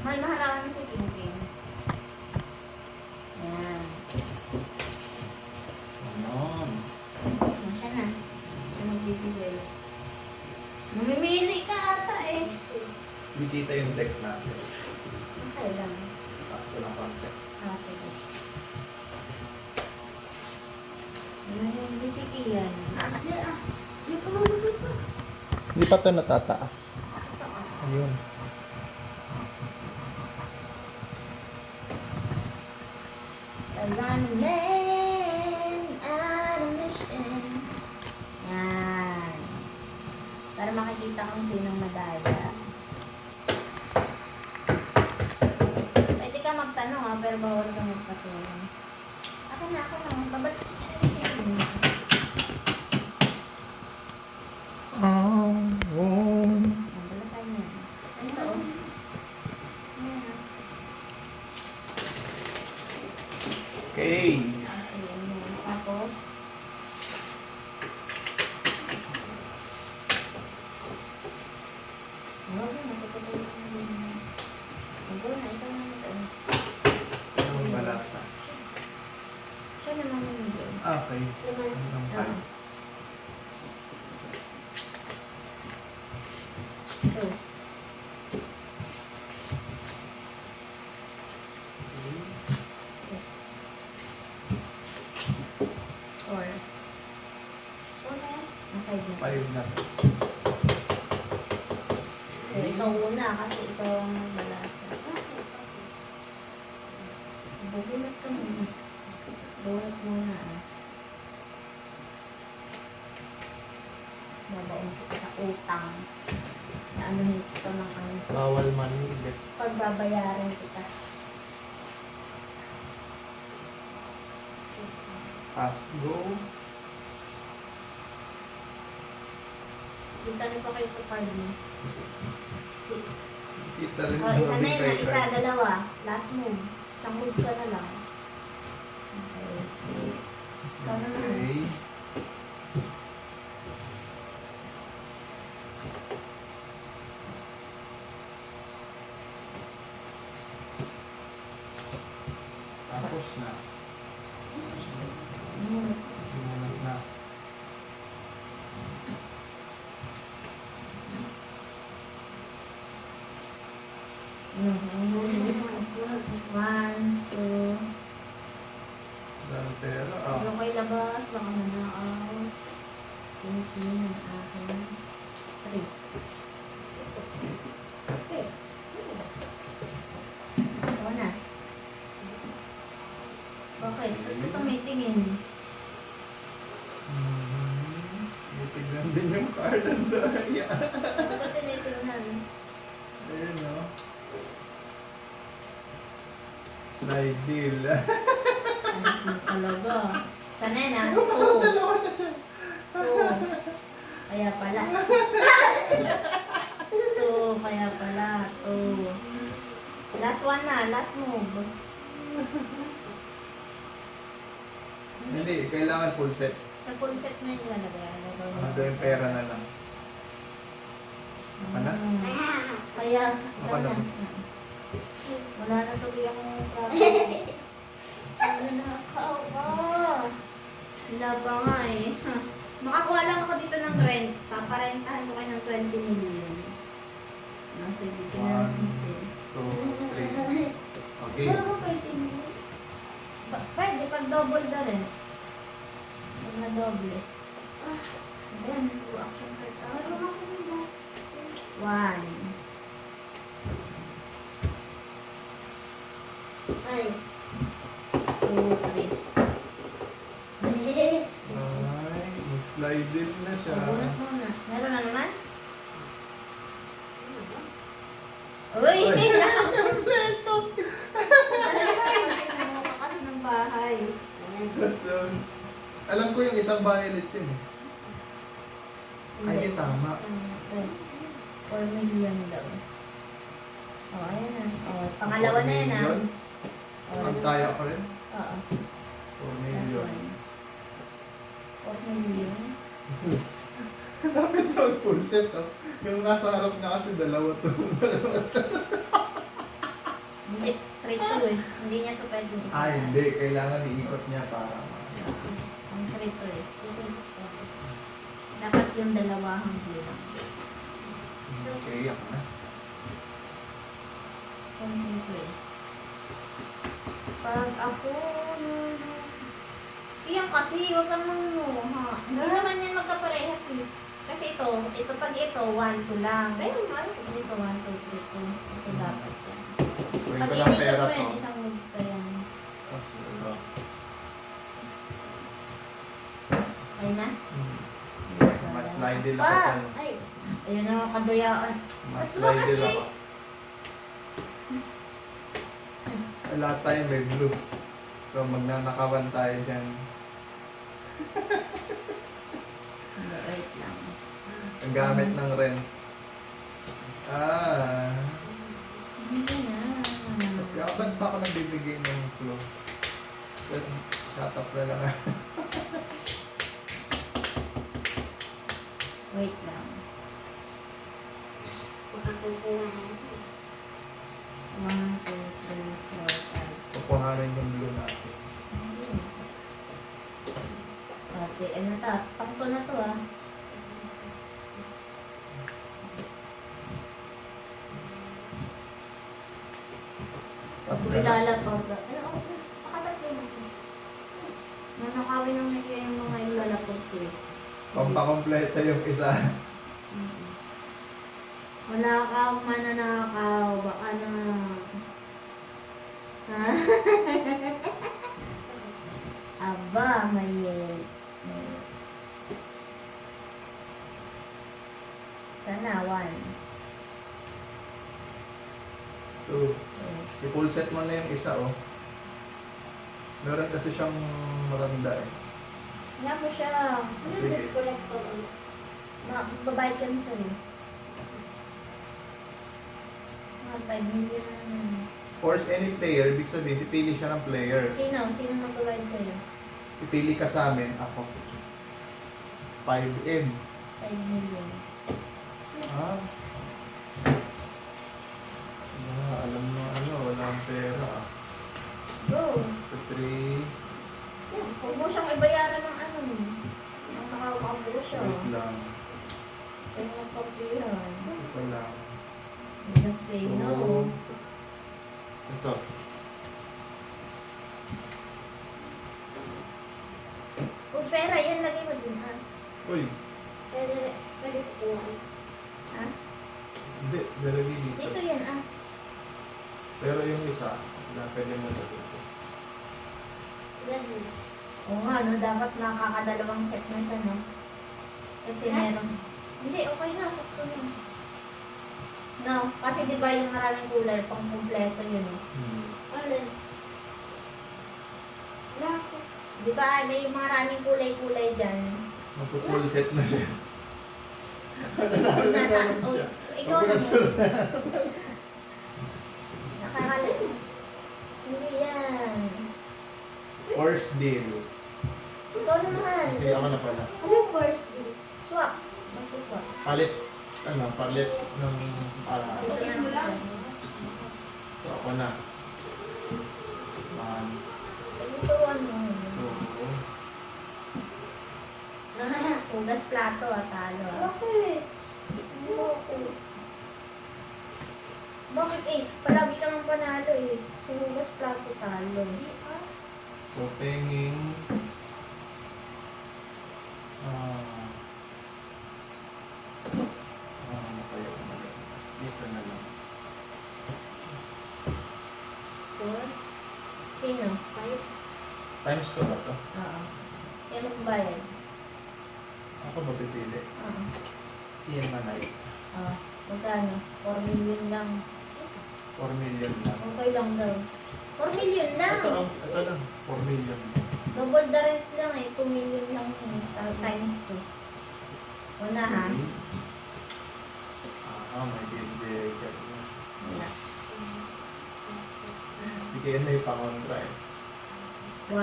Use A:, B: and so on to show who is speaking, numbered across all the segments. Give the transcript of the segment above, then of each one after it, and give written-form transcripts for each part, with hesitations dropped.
A: Mahal maharapan si King. Ayan.
B: Ganon.
A: Siya na. Siya magbibigay. Mamimili ka ata eh.
B: Hindi kita yung deck natin.
A: Okay lang.
B: Taas ko lang konti.
A: Ah, sige. Ayan yung bisiki yan. Yung pamamagod pa.
B: Hindi pa ito natataas.
A: Taas.
B: Ayun.
A: Running out of mission. Yan. Para makikita kung sinong madaya. Pwede ka magtanong ha, pero bawal ka magpatulong. Ako na. Babalik ko na siya. Ang balasan niya. Ito oh. Ayan ah.
B: Okay.
A: Ayan yun. Tapos, huwag na, matutulog na din. Ito na, ito na ito.
B: Ang balasa.
A: Siya naman yun din.
B: Okay. Ang
A: Ah. Ito. Or, okay din.
B: 5 na.
A: So, ito una kasi ito ang malasa. Bubulat ka muna. Bulat muna ah. Babaon kita sa utang. Na ano ito ng ano.
B: Bawal manigit.
A: Pagbabayaran kita.
B: Pass go.
A: Kita rin pa kayo sa card mo.
B: Kita rin.
A: O, isa na yun ah. Isa, dalawa. Last move. Isang move ka na lang. Okay. Ikaw na naman.
B: Okay. Tapos na. Simulan na.
A: One, two.
B: Dahil pera. Ah.
A: Huwag kayo labas, baka manakaw. King ang akin. Three. Okay. Ito na. Okay, ito tumitingin.
B: Tignan din yung card ng daya.
A: Ito ba tinitingnan?
B: Ayun no. Slide deal.
A: Ano talaga? Sanay na. Two. Two. Kaya pala. Two. Kaya pala. Two. Last one na. Last move.
B: Hindi, kailangan full set.
A: Sa full set na yung lalagay.
B: Ano yung pera na lang. Apa na?
A: Kaya,
B: Apa na?
A: wala na tuloy akong practice. Ano nakakaawa. Wala pa nga eh. Makakuha lang ako dito ng rent. Paparentahan ko kayo ng 20 million. Nasa dito na
B: 1, 2, 3. Okay.
A: Wala ko 20 million. Pwede, pag double na rin. Pag na double. Ayan, 2 action card. Ano nga ko nila? 1. Ay. 2, 3.
B: Ay, mag-slide deal na siya.
A: Bunot muna. Meron na naman? Uy! Nakakansel to! Kasi ng bahay.
B: Alam ko yung isang violet yun eh. Ay, di tama.
A: 4 million daw. Oh, ayan na. Oh, pangalawa na yan ah. Oh,
B: Ang taya ko rin.
A: Oo.
B: 4 million.
A: 4 million.
B: Dapat mag full set oh. Yung nasa harap niya kasi dalawa to. Hindi. Kailangan iikot niya para
A: Ang trito eh. Dapat yung dalawahang bilang.
B: okay, ako na.
A: Concentrate. Pag ako... Iyan kasi, huwag kang ha. Hindi naman yan magkaparehas eh. Kasi ito pag ito, 1, 2 lang. Ayun, ito 1, 2, 3, 2. Ito dapat yan.
B: Kunin
A: Pag
B: ko lang
A: inikot
B: pera
A: mo
B: to.
A: yan, isang moves pa yan.
B: Tapos, ito.
A: Okay na?
B: Mas slide lang
A: Pa!
B: ako.
A: Ay! Ayun na, kadayaan.
B: Mas
A: Ba't ba
B: slide
A: kasi?
B: ako. Lahat tayo may blue. So, magnanakawan tayo dyan.
A: Wait lang.
B: Ang gamit ng rent.
A: Hindi na.
B: Kaya ba't ba ako nagbibigay ng clue? Shut up na lang.
A: Wait lang. 1, 2, 3, 4, 5, 6.
B: Pupuharin yung blue natin.
A: Okay, ano to? Pangko na to ah.
B: Tapos
A: Kilala pa ba? Ano ako? Pakatatlo na to. Nanakawin ng media yung mga ilalapot ko eh.
B: pampakompleto yung isa.
A: Wala kang mananakaw. Baka na. Ha? Aba, may sana, 1.
B: So, i-full set mo na yung isa, oh. Meron kasi siyang maranda eh.
A: Nga mo siya.
B: Sige.
A: Babayad ka na sa'yo. Mga 5 million na naman.
B: Force any player, ibig sabihin, pipili siya ng player.
A: Sino? Sino magbabayad sa'yo?
B: Pipili ka sa amin, ako. 5M.
A: 5 million.
B: Ah. Alam mo ano, walang pera.
A: Go!
B: 3,
A: Yan, huwag mo siyang ibayaran ng ano. Ang nakakabuo siya.
B: wait lang.
A: Kaya magpapihan.
B: Ito lang.
A: Just say no.
B: Ito.
A: Kung pera, yan lagay mo din ha.
B: Uy,
A: Pwede kukuha. Ha?
B: hindi, dalawin dito.
A: Dito yan ah.
B: Pero yung isa, pwede mo na dito.
A: Oo nga, no? Dapat nakakadalawang set na siya, no? Kasi meron. Hindi, okay na. Sakto na. No, kasi di ba yung maraming kulay, pang kumpleto yun, eh. Alin? Di ba may maraming kulay-kulay dyan?
B: Magpo-full set na siya.
A: Ikaw na mo. Nakakalit. Hindi yan.
B: Force deal.
A: Ikaw naman.
B: Sige, ako na pala.
A: Ano yung first deal? Swap. Magsuswap.
B: Palit. Palit ng
A: Tingnan mo lang.
B: So, ako na. 1,
A: Pagituan mo.
B: 2,
A: Hugas plato ah, talo ah. Bakit? Bakit eh? Palagi kang panalo eh. Sinugas plato talo.
B: so, penging, ano kayo umaga? Dito na lang.
A: Sino?
B: Times 2 na to.
A: Oo. Sino magbayad?
B: Ako mapipili.
A: Oo.
B: Iyan manay.
A: Oo. Magkano? 4 million lang.
B: 4 million lang.
A: Okay lang daw. 4 million lang.
B: Ito lang. 4 million.
A: Double the rent lang eh. 2 million lang eh. Times 2. Una ha?
B: May bibigay ka.
A: Wala.
B: Sige, yan na yung pa-contra eh.
A: 1.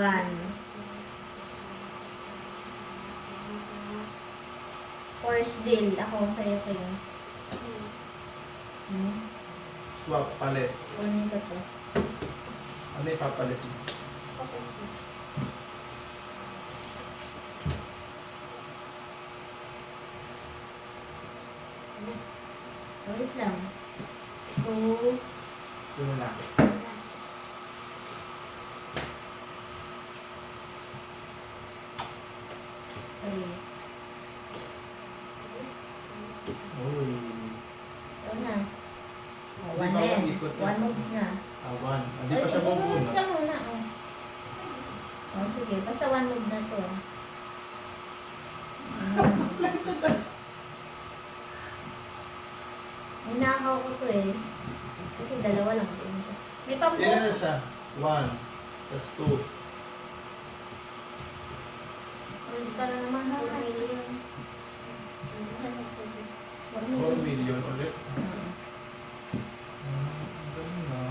A: First deal. Ako sa'yo ko yun.
B: Swap, palit.
A: Kunin ko to.
B: Ano yung papalit mo?
A: Wait lang. Two.
B: Yun na.
A: Plus. Three.
B: Uy.
A: Ito na. Oh,
B: Hindi
A: one
B: ba
A: na yan.
B: ikot na?
A: One moves na.
B: Awan. Hindi pa siya bubuo
A: Wait
B: na.
A: lang muna. Oh. Oh, sige. Basta one move na to. Ninakaw ko to eh. Kasi dalawa lang. Hindi siya. May pampo.
B: Ilan na siya? 1. Plus 2.
A: Ulit ka na naman. 4 million. 4
B: 4
A: million.
B: million ulit.
A: Ah.
B: Ang galing na.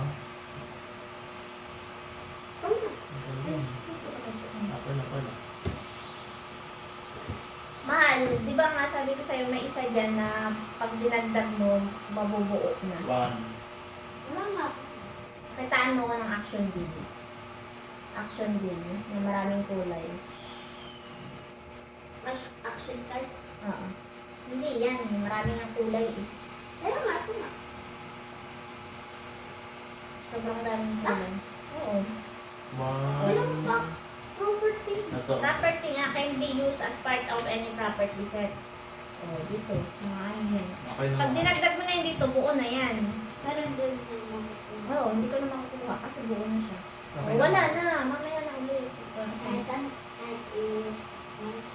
B: Ang galing. Ako na pala.
A: Mahal, di ba nga sabi ko sa'yo may isa dyan na pag dinagdag mo, mabubuo na.
B: 1.
A: Wala nga. Kitaan mo ko ng action bill. Action bill na maraming kulay.
C: Mas action card?
A: Oo. Hindi yan, maraming ang kulay eh.
C: Kaya nga, ito nga.
A: Sobrang daming kulay. Oo.
B: 1.
C: Property.
B: Ito.
A: Property nga can be used as part of any property set. Oh, dito. Mga ano yan.
B: Okay na.
A: Pag dinagdag mo na yun dito, buo na yan.
C: Parang doon na makukuha.
A: Oo, hindi ko na makukuha kasi buo na siya.
B: Okay
A: Oh, wala na, mamaya na ulit.
C: Kahit ang, kahit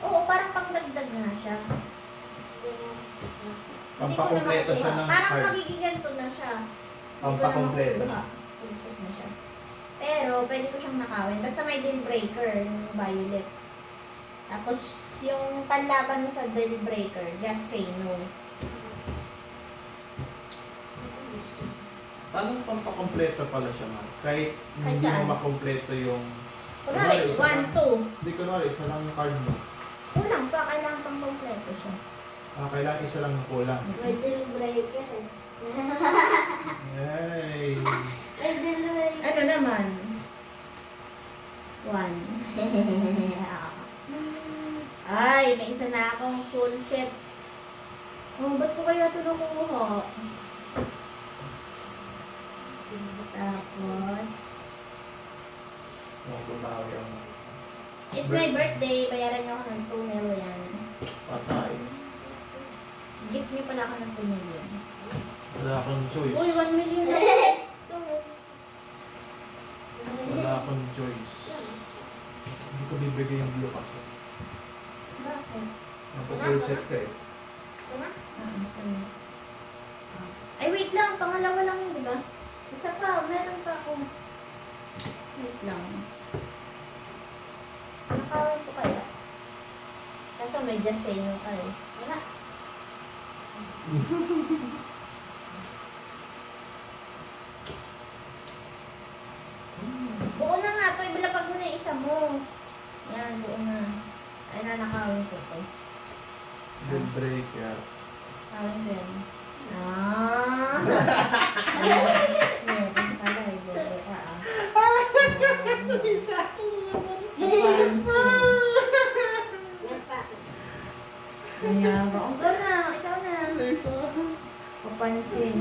A: Oo, parang pangdagdag na siya.
B: Pampakompleto siya ng
A: Parang
B: card.
A: magiging ganito na siya.
B: Pampakompleto na.
A: Full set na siya. Pero, pwede ko siyang nakawin. Basta may deal breaker, yung violet. Tapos, yung panlaban mo sa deal breaker, just say no.
B: Paano pampakompleto pala siya, ma'am? Kahit hindi
A: saan?
B: mo makompleto yung...
A: Kunwari,
B: isa
A: 1,
B: lang.
A: 2.
B: Hindi, kunwari, isa lang yung card mo.
A: Kulang pa, kailangan pang kompleto siya.
B: Kailangan isa lang yung kulang.
C: may deal breaker eh.
B: Yay!
C: May deal breaker.
A: Ano naman? 1. Ay, may isa na akong full set. Oh, ba't ko kaya ito nakukuha? Tapos,
B: Mabubawi ang
A: it's my birthday. Bayaran niyo ako ng 2 million.
B: patay.
A: Gift niyo pala ako ng 2 million.
B: Wala akong choice.
A: Uy, 1 million na.
B: Wala akong choice. Hindi ko bibigay yung blue kasi.
A: Bakit?
B: Magpa-full set ka eh.
A: Ay, wait lang. Pangalawa lang yun, di ba? Isa pa. Meron pa ako. Wait lang. Nakawin ko kaya? Kaso may just say no ka eh. Wala. Buo na nga to. Ibalapag mo na yung isa mo. Yan, buo na. Ay, nanakawin ko to.
B: Deal breaker.
A: Kawin ko yan. Ah! Meron pala eh. Buo ka ah. Ayan, ikaw na, ikaw na. Papansin.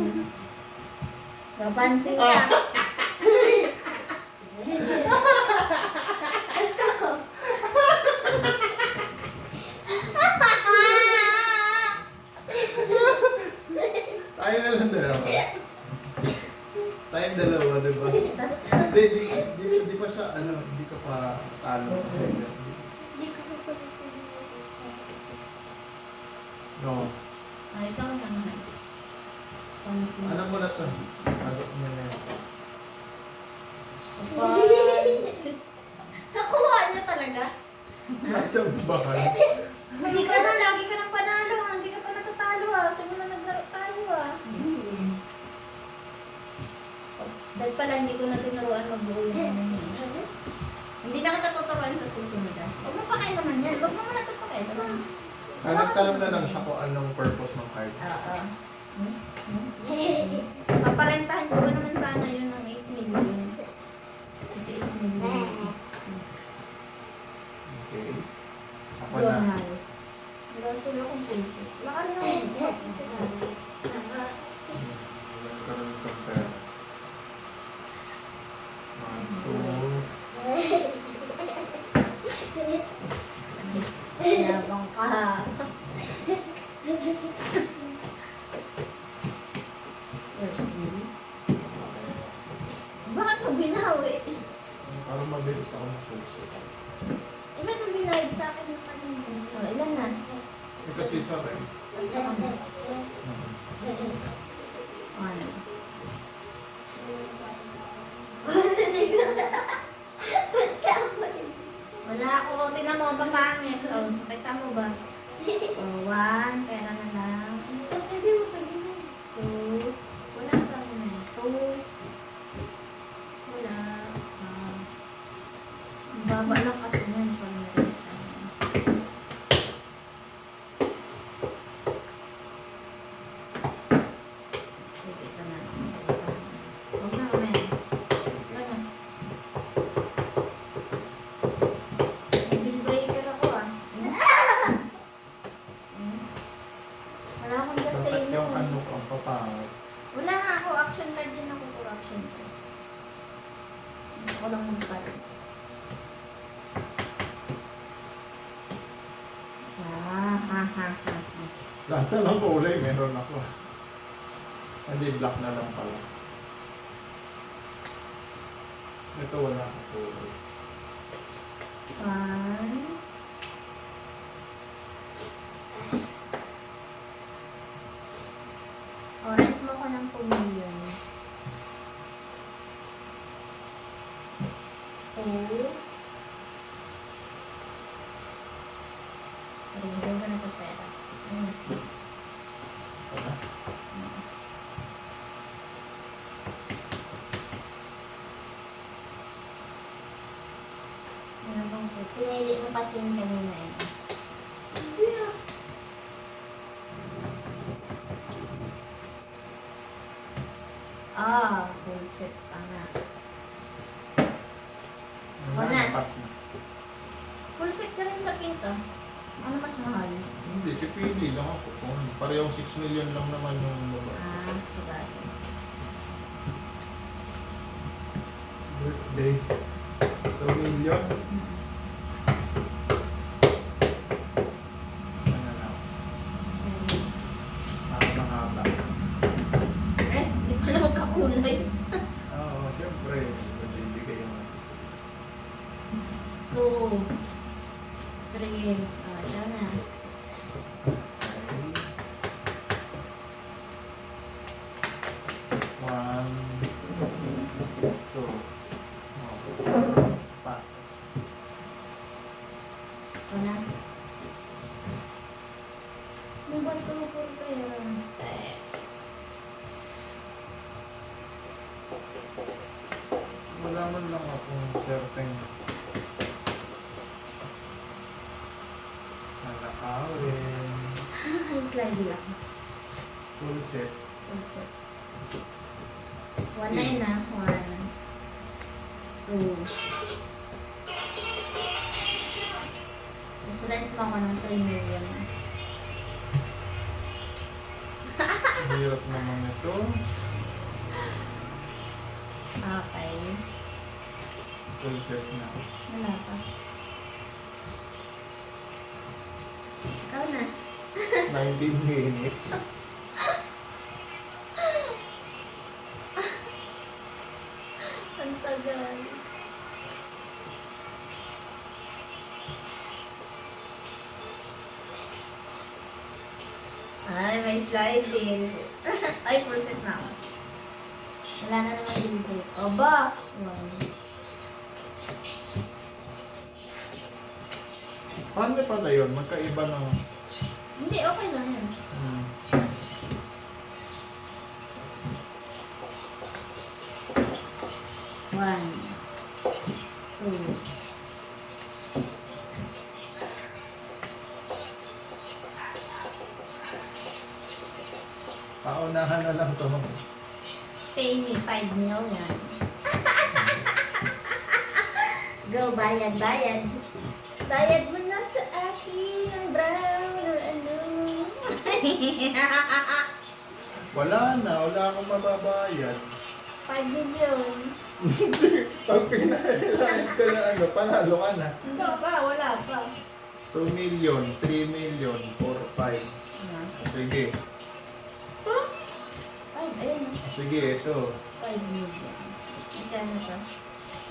A: Papansin ka.
C: Gusto ko.
B: Tayo na lang dalawa. Tayong dalawa, di ba? Di pa siya, hindi ka pa talo.
C: Hindi ko pa
B: No.
A: Ay, ikaw na nga. Papansin.
B: Alam mo na to. Agok mo na yun.
A: Papansin. Nakuha niya talaga.
B: Nasyang bahal.
A: Hindi ka na, lagi ka ng panalo. Hindi ka pa natatalo ah. Simula naglaro tayo ah. Dahil pala hindi ko na tinuruan magbuo yung ano niya. Hindi na kita tuturuan sa susunod ah. Huwag mo pakailaman yan. Huwag mo muna ito pakailaman.
B: Nagtanong na lang siya kung anong purpose ng card.
A: Oo. Paparentahan ko ba naman sana yun ng 8 million? Ah. Thursday. Bakit mo binawi?
B: Para mabilis ako mag-pulset.
C: Ilan ang binayad sa akin ng kanina?
A: Oh, ilan na?
B: Eh, kasi sa rin.
A: Ano?
C: Mas kamoy.
A: Wala ako. Tingnan mo, pamangit. Oh, kita mo ba? Oh, 1, pera na lang.
C: Pwede mo pagin.
A: 2, wala pa naman. 2, wala. Ang baba lang kasi yan. Pag nakita mo. Sige, ito na. Huwag na kami. Wala na. May deal breaker ako ah. Wala akong
B: Dapat
A: gasay
B: yung
A: nun.
B: ano ang papangit.
A: Wala nga ako, action card din ako for action card. Gusto ko lang mag-card. Ah, ha, ha, ha, ha.
B: Lahat na lang kulay, meron ako. Hindi, black na lang pala. Ito wala ako kulay.
A: 1. O, rent mo ko ng 2 million. 2. 3. Doon ka na sa pera.
B: Wala.
A: Ano bang po? Pinili mo kasi yung kanina eh. Ah, full set pa nga. Wala.
B: Pass na.
A: Full set ka rin sa pinto. Ano mas mahal?
B: Hindi, pipili lang ako. Kung parehong 6 million lang naman yung baba.
A: Ah, sabagay.
B: Birthday. 2 million. Ano na? Mahaba.
A: Eh, di pala magkakulay.
B: Oo, syempre. Magbibigay yung
A: 2, 3. Ah, siya na.
B: One, two, pass.
A: Ito na. May ba't ko po pera?
B: Wala man lang akong certain nanakawin.
A: Ay, slide lang.
B: Full set.
A: Full set. 1 na yun ah. 1, 2. Tapos rent mo ako ng 3 million.
B: Hirap naman ito.
A: Okay.
B: Full set na.
A: Wala pa. Ikaw na.
B: 19 minutes.
A: Ang tagal. Ay, may slide din. Ay, full set na ako. Wala na naman din break. Aba! 1.
B: Paano pala yun? Magkaiba ng...
A: Hindi, okay lang yan.
B: Hmm.
A: One, two.
B: Paunahan na lang ito.
A: Pay me 5 million. Go, bayad, bayad. Bayad mo na sa akin ang brown or ano.
B: Wala na. Wala akong mababayad.
A: 5 million.
B: Pag pinahirahan ka na ano, panalo ka na.
A: Hindi pa, wala pa.
B: 2 million, 3 million, 4, 5.
A: Ayan.
B: Sige.
A: Ito. 5, ayun.
B: Sige, ito.
A: 5 million. Magkano to?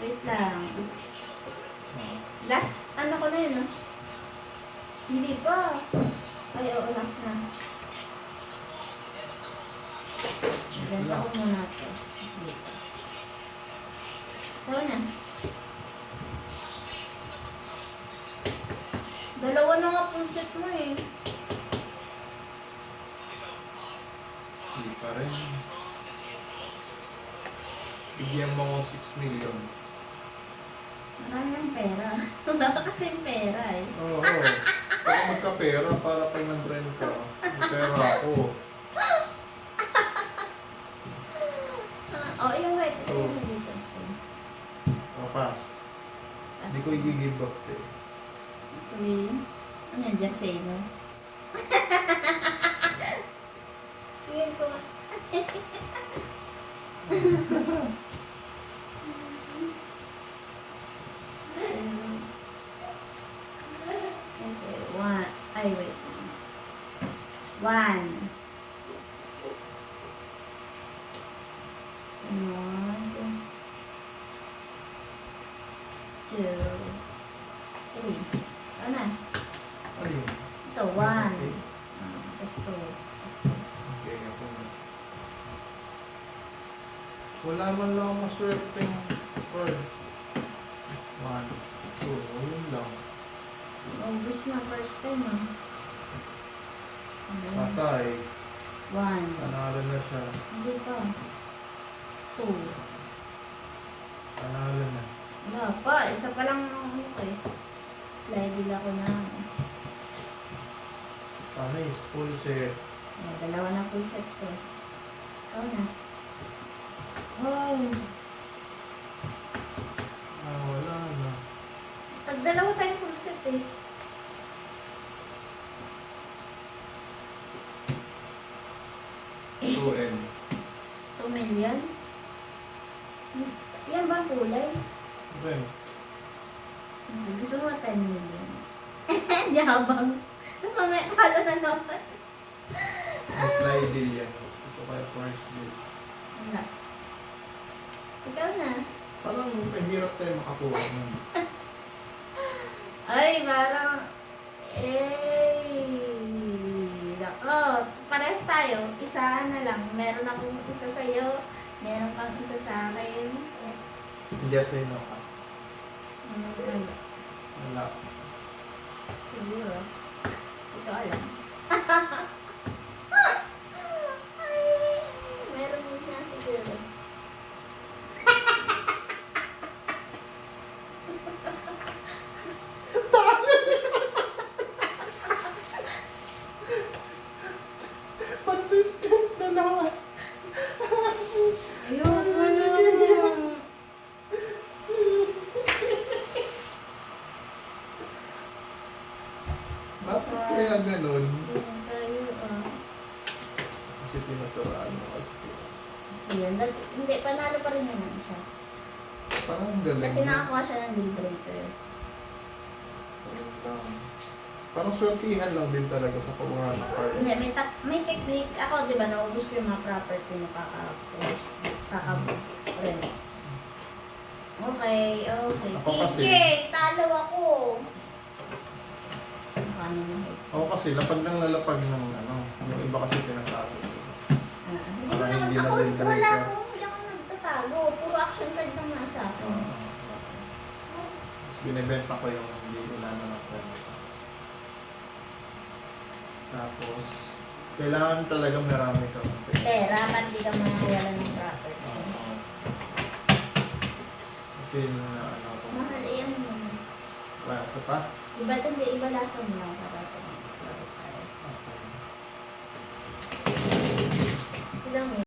A: Wait lang. Last, ano ko na yun, no? Hindi pa. Ay, oo, last na. Ganda ko muna ito. Sige. Ito na. Dalawa na nga full set mo eh.
B: Hindi pa rin. Bigyan mo ko 6 million.
A: Marami ng pera. Wala ka kasing pera eh.
B: Oo. Para magka-pera, para pag nag-rent ka, may pera ako.
A: Oh, yung right. Ito
B: Oo.
A: yung dito.
B: Papas. Hindi ko i-give up eh.
A: Ito yun. Ano yan? Just say no. Tingin ko nga. Okay, one. Ay, wait. One. Sunod. Two. Three. Ano na?
B: Ano yun?
A: Ito, one. Tapos two. Tapos two.
B: Okay, ako na. Wala man lang ako maswerteng card. 1, 2, yun lang.
A: Ubus na first time ah. Ano?
B: Patay.
A: One.
B: Panalo na siya.
A: Hindi pa. Two.
B: Panalo na.
A: Wala pa. Isa pa lang ano ko eh. Slide ako na.
B: Panis, full set.
A: Dalawa na full set ko. Ikaw na. Wow.
B: Wala na.
A: Pag dalawa tayong full set eh.
B: n
A: 2 million? Yan ba ang kulay?
B: Okay.
A: Gusto mo 10 million. Yabang. Tapos mamaya talo na naman.
B: Slide deal yan. Gusto ko yung first deal.
A: Wala. Ikaw na.
B: Parang mahirap tayo makakuha nun.
A: Ay, parang... Nako. Parehas tayo. Isa na lang. Meron akong isa sa'yo. Meron kang isa sa akin.
B: Yes, I know ka.
A: Wala.
B: Wala.
A: Siguro. Ito alam. Ay, meron mo na siguro.
B: Consistent na naman.
A: Ayun, ano.
B: Bakit kaya ganun?
A: Ayun tayo, ah.
B: Kasi tinuturaan mo kasi.
A: Ayun, that's, hindi, panalo pa rin naman siya.
B: Parang ang galing.
A: Kasi nakakuha siya ng deal breaker.
B: Parang swertihan lang din talaga sa pagkuha ng card.
A: Hindi, may technique. Ako, di ba, naubos ko yung mga property na kaka-force. Kaka-rent. Okay, okay.
B: Ako kasi-
A: Sige, talo ako. Paano na hits?
B: Ako kasi lapag ng lalapag ng ano, yung iba kasi tinatago.
A: Hindi ko
B: Para
A: naman,
B: hindi
A: ako,
B: na deal
A: wala
B: breaker.
A: ako, hindi ako nagtatago. Puro action card lang nasa akin.
B: Tapos binibenta ko yung hindi wala na ng Tapos, kailangan talaga marami kang pera.
A: Pera, para di ka mawala ng property.
B: Oo. Kasi ano ako.
A: Mahal yan mo.
B: Wala, isa pa?
A: Iba ito, hindi. Iba lasa mo lang. Para ito.
B: Okay.
A: Ilang mo.